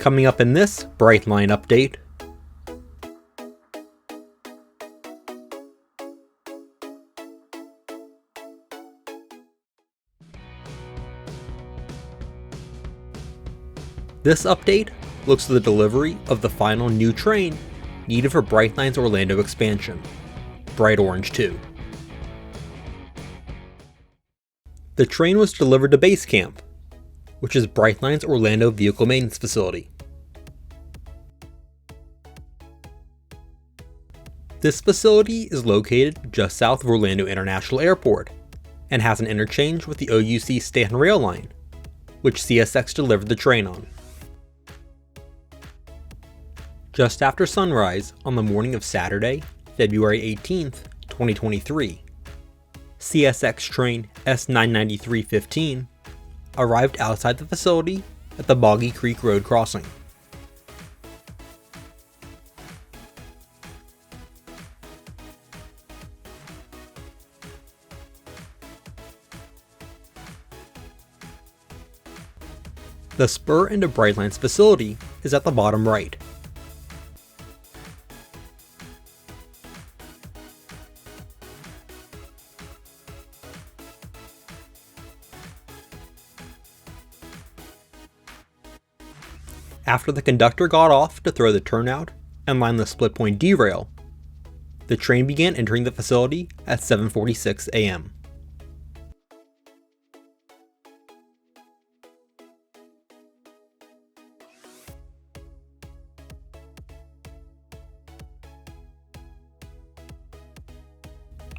Coming up in this Brightline update, this update looks at the delivery of the final new train needed for Brightline's Orlando expansion, Bright Orange 2. The train was delivered to Base Camp, which is Brightline's Orlando vehicle maintenance facility. This facility is located just south of Orlando International Airport and has an interchange with the OUC Stanton Rail Line, which CSX delivered the train on. Just after sunrise on the morning of Saturday, February 18th, 2023, CSX train S993-15 arrived outside the facility at the Boggy Creek Road crossing. The spur into Brightline's facility is at the bottom right. After the conductor got off to throw the turnout and line the split point derail, the train began entering the facility at 7:46 a.m.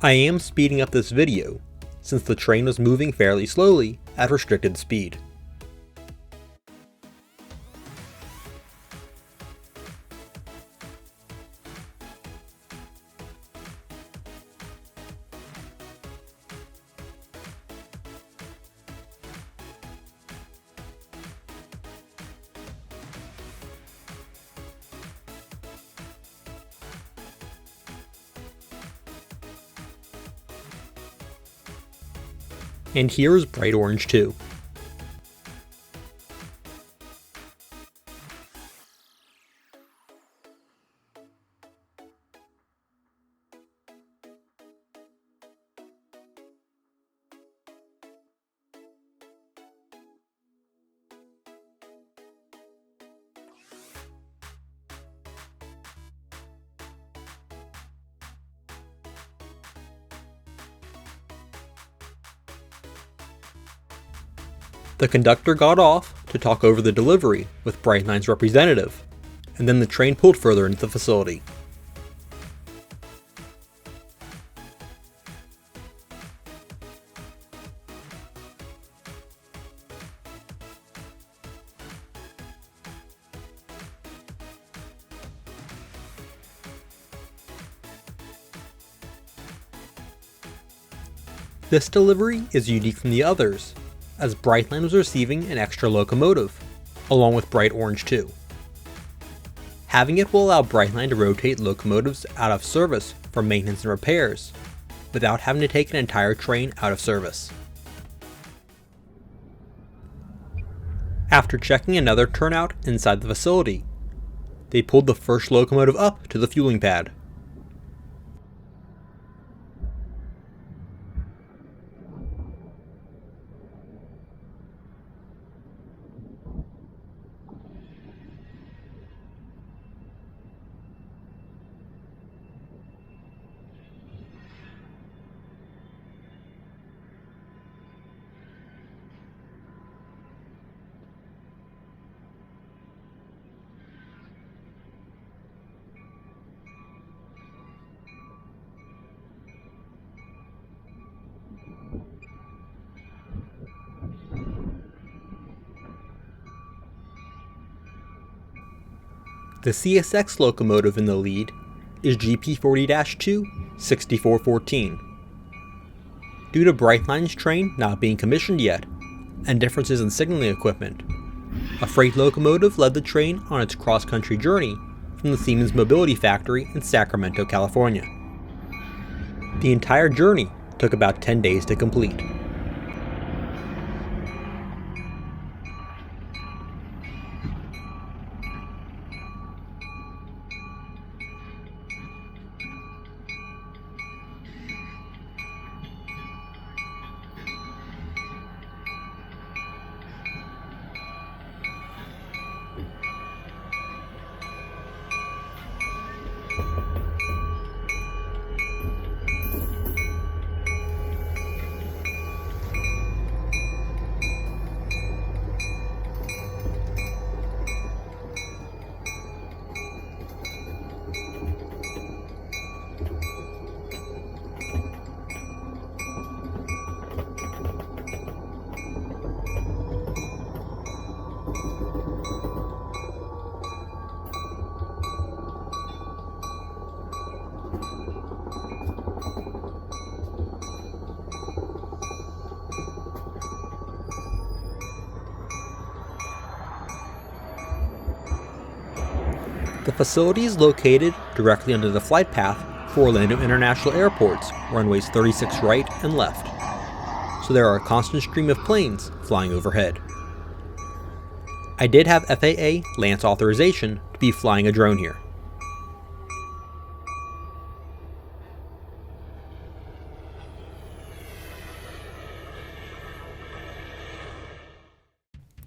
I am speeding up this video since the train was moving fairly slowly at restricted speed. And here is Bright Orange 2. The conductor got off to talk over the delivery with Brightline's representative, and then the train pulled further into the facility. This delivery is unique from the others, as Brightline was receiving an extra locomotive, along with Bright Orange 2. Having it will allow Brightline to rotate locomotives out of service for maintenance and repairs, without having to take an entire train out of service. After checking another turnout inside the facility, they pulled the first locomotive up to the fueling pad. The CSX locomotive in the lead is GP40-2 6414. Due to Brightline's train not being commissioned yet, and differences in signaling equipment, a freight locomotive led the train on its cross-country journey from the Siemens Mobility factory in Sacramento, California. The entire journey took about 10 days to complete. The facility is located directly under the flight path for Orlando International Airport's runways 36 right and left, so there are a constant stream of planes flying overhead. I did have FAA Lance authorization to be flying a drone here.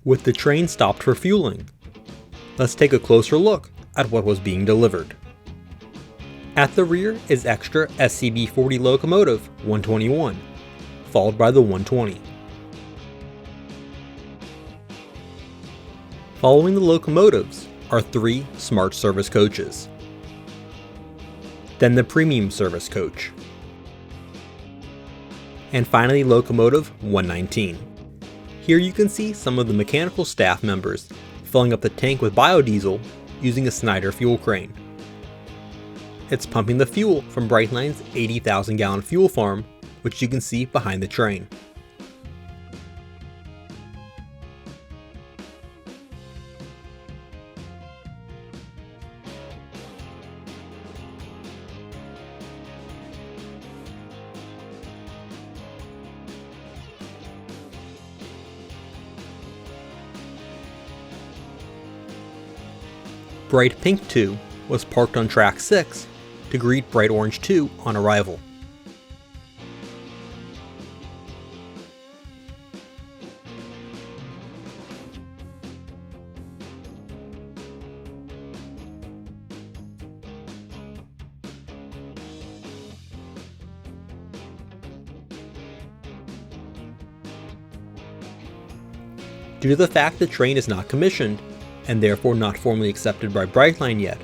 With the train stopped for fueling, let's take a closer look at what was being delivered. At the rear is extra SCB-40 locomotive 121, followed by the 120. Following the locomotives are 3 smart service coaches. Then the premium service coach. And finally locomotive 119. Here you can see some of the mechanical staff members filling up the tank with biodiesel using a Snyder fuel crane. It's pumping the fuel from Brightline's 80,000 gallon fuel farm, which you can see behind the train. Bright Pink 2 was parked on track 6 to greet Bright Orange 2 on arrival. Due to the fact the train is not commissioned, and therefore not formally accepted by Brightline yet,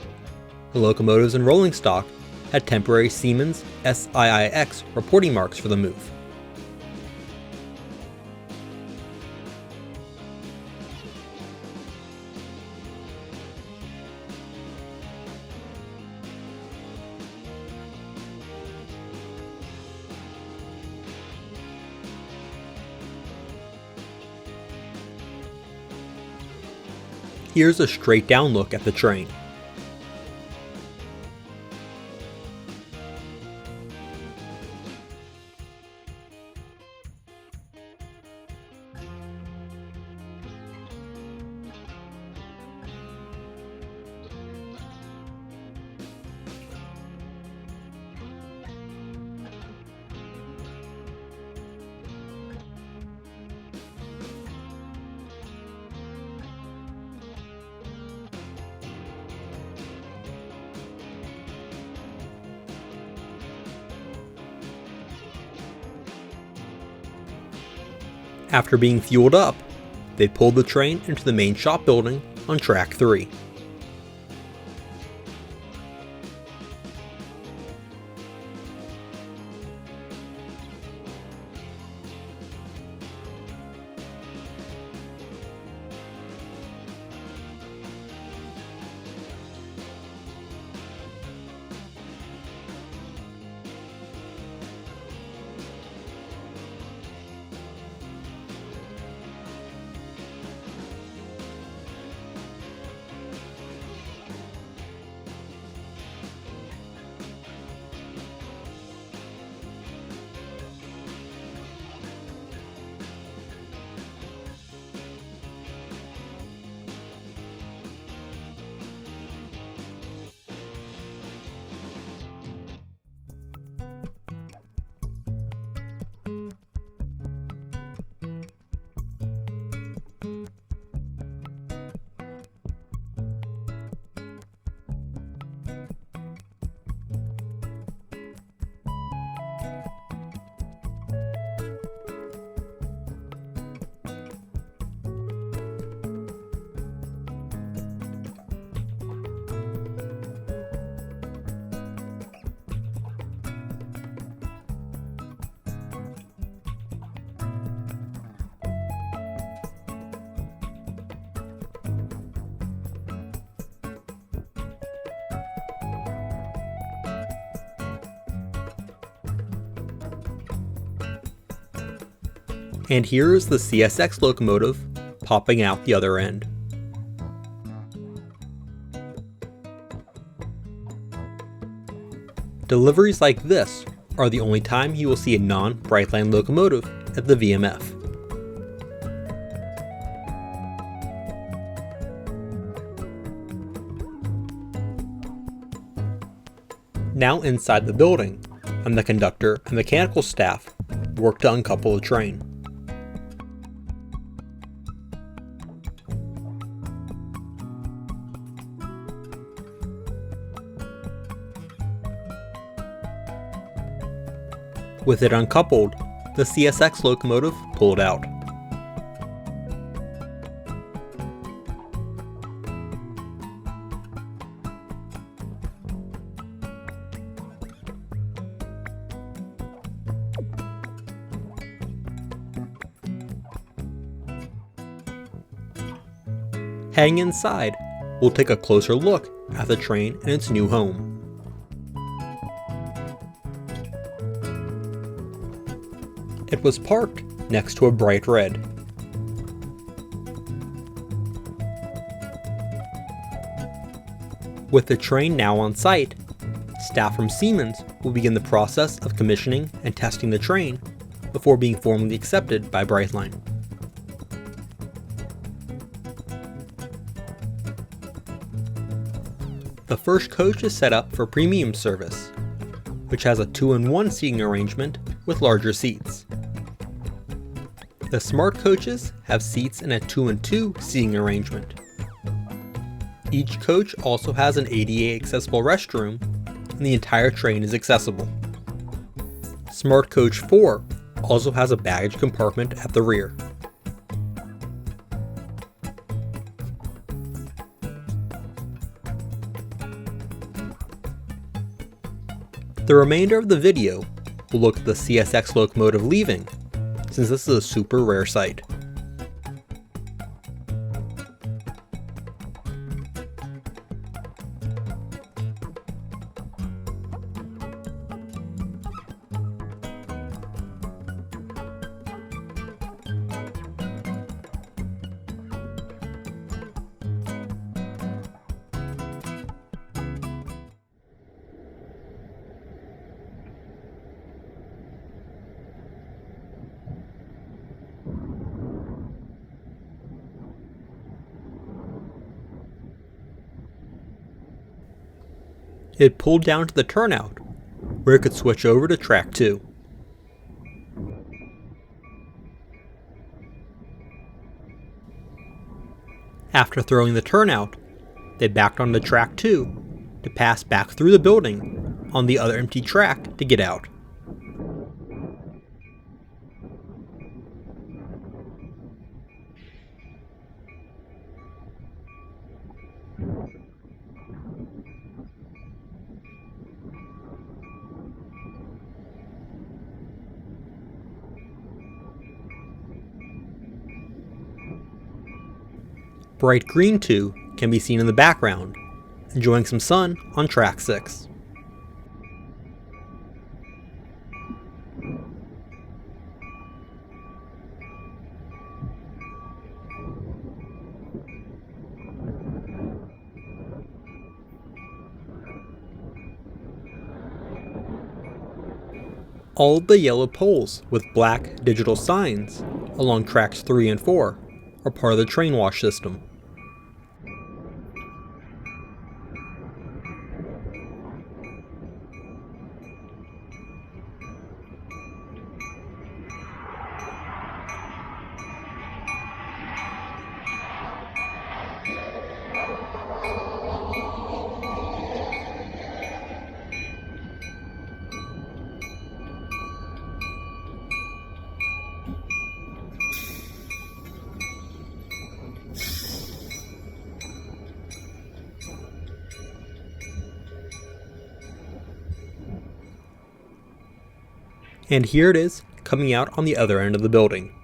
the locomotives and rolling stock had temporary Siemens SIIX reporting marks for the move. Here's a straight down look at the train. After being fueled up, they pulled the train into the main shop building on track 3. And here is the CSX locomotive popping out the other end. Deliveries like this are the only time you will see a non-Brightline locomotive at the VMF. Now inside the building, and the conductor and mechanical staff work to uncouple the train. With it uncoupled, the CSX locomotive pulled out. Heading inside, we'll take a closer look at the train and its new home. It was parked next to a bright red. With the train now on site, staff from Siemens will begin the process of commissioning and testing the train before being formally accepted by Brightline. The first coach is set up for premium service, which has a 2-in-1 seating arrangement with larger seats. The smart coaches have seats in a 2-in-2 seating arrangement. Each coach also has an ADA accessible restroom, and the entire train is accessible. Smart Coach 4 also has a baggage compartment at the rear. The remainder of the video will look at the CSX locomotive leaving, since this is a super rare sight. It pulled down to the turnout, where it could switch over to track 2. After throwing the turnout, they backed onto track 2 to pass back through the building on the other empty track to get out. Bright green 2 can be seen in the background, enjoying some sun on track 6. All of the yellow poles with black digital signs along tracks 3 and 4 are part of the train wash system. And here it is, coming out on the other end of the building.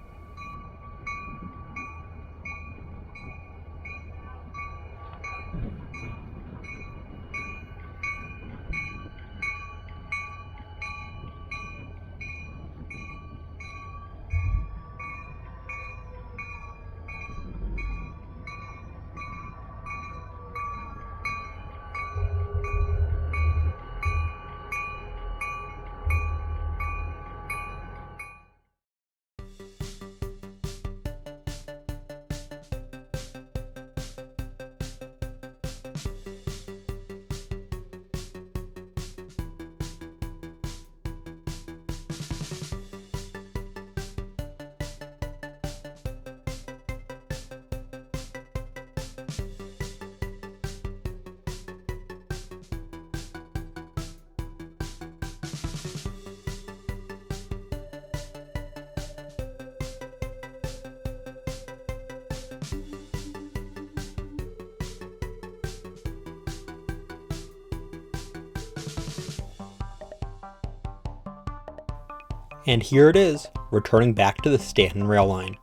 And here it is, returning back to the Stanton rail line.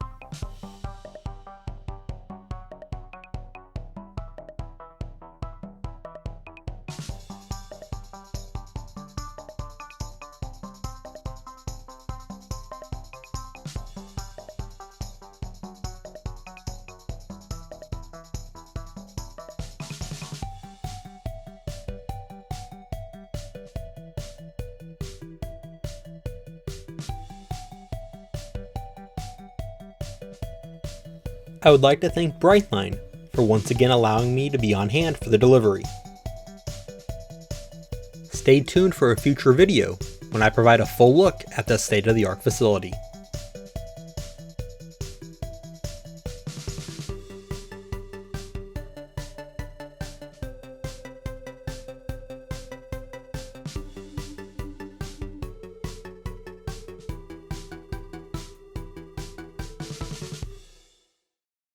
I would like to thank Brightline for once again allowing me to be on hand for the delivery. Stay tuned for a future video when I provide a full look at the state-of-the-art facility.